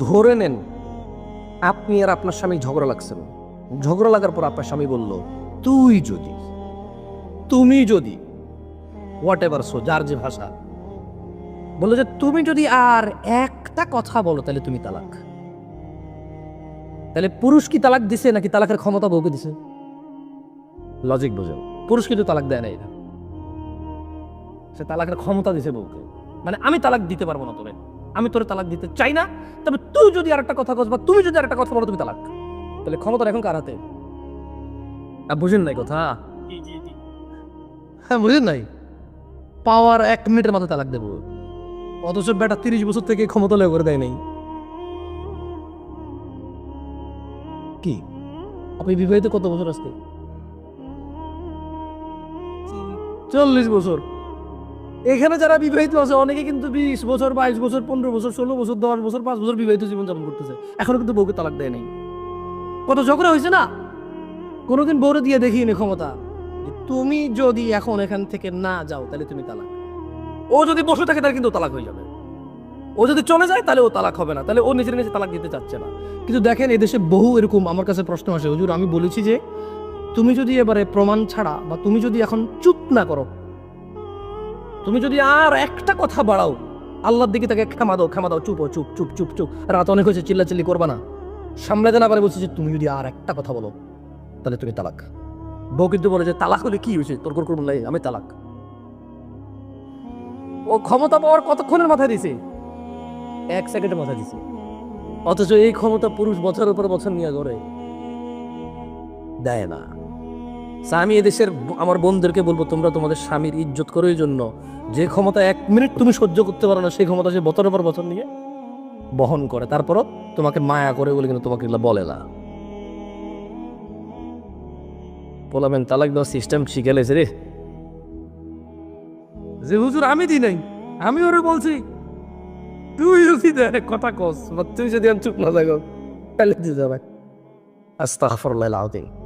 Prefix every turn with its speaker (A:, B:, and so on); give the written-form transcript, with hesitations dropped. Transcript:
A: ধরে নেন আপনি আর আপনার স্বামী ঝগড়া লাগছেন, ঝগড়া লাগার পর আপনার স্বামী বলল তুমি যদি হোয়াট এভার, সো যার যে ভাষা, বললো যে তুমি যদি আর একটা কথা বলো তাহলে তুমি তালাক। তাহলে পুরুষ কি তালাক দিছে নাকি তালাকের ক্ষমতা বউকে দিছে? লজিক বোঝেন, পুরুষ কিন্তু তালাক দেয় না, এটা সে তালাকের ক্ষমতা দিছে বউকে। মানে আমি তালাক দিতে পারবো না তোরে, আমি তোরে তালাক দিতে চাই না, তবে তুই যদি আর একটা কথা কস বা তুমি যদি আর একটা কথা বলো তুমি তালাক। তাহলে ক্ষমতা এখন কার হাতে? বুঝেন নাই কথা? হ্যাঁ বুঝেন নাই, পাওয়ার 1 মিনিটের মাথায় তালাক দেবো, অথচ বেটা 30 বছর থেকে ক্ষমতা লয় করে দেয় নাই। কি আপনি বিবাহিত কত বছর আজকে? 40 বছর। এখানে যারা বিবাহিত আছে অনেকে কিন্তু 20 বছর, 22 বছর, 15 বছর, 16 বছর, 10 বছর, 5 বছর বিবাহিত জীবন যাপন করতেছে, এখনো কিন্তু বউকে তালাক দেয় নাই। কত ঝগড়া হয়েছে না? কোনোদিন বউরে দিয়ে দেখিনি ক্ষমতা, তুমি যদি এখন এখান থেকে না যাও তাহলে তুমি তালাক। ও যদি বসে থাকে তাহলে কিন্তু তালাক হয়ে যাবে, ও যদি চলে যায় তাহলে ও তালাক হবে না, তাহলে ও নিজের নিজে তালাক দিতে চাচ্ছে না। কিন্তু দেখেন এদেশে বহু এরকম আমার কাছে প্রশ্ন আসে, হুজুর আমি বলেছি যে তুমি যদি এবারে প্রমাণ ছাড়া বা তুমি যদি এখন চুপ না করো, তুমি যদি আর একটা কথা বাড়াও, আল্লাহর দিকে তাকে ক্ষমা দাও, চুপ চুপ চুপ চুপ চুপ, রাত অনেক হয়েছে, চিল্লাচিল্লি করবা না, সামলাতে না পারে বলছি যে তুমি যদি আর একটা কথা বলো তাহলে তুমি তালাক। বউ কিন্তু বলে যে তালাক হলে কি হয়েছে, তোর কোন নাই, আমি তালাক। ও ক্ষমতা পাওয়ার কতক্ষণের মাথায় দিছে? 1 সেকেন্ডের মাথায় দিছে, অথচ এই ক্ষমতা পুরুষ বছরের পর বছর নিয়ে করে দেয় না। আমি এদেশের আমার বোনদেরকে বলবো, তোমরা তোমাদের স্বামীর ইজ্জত করো, এই জন্য যে ক্ষমতা 1 মিনিট তুমি সহ্য করতে পারো না সেই ক্ষমতা সে বছরের পর বছর নিয়ে বহন করে, তারপরও তোমাকে মায়া করে বলে কিন্তু তোমাকে এগুলো বলে না। বলবেন তালাক দেওয়ার সিস্টেম শিখে লেছে রে, যে হুজুর আমি দিই নাই, আমি ওরে বলছি, তুই যদি কথা কস বা তুই যদি চুপ না থাকো তাহলে দিতে যাবে। আস্তাগফিরুল্লাহ আল-আযীম।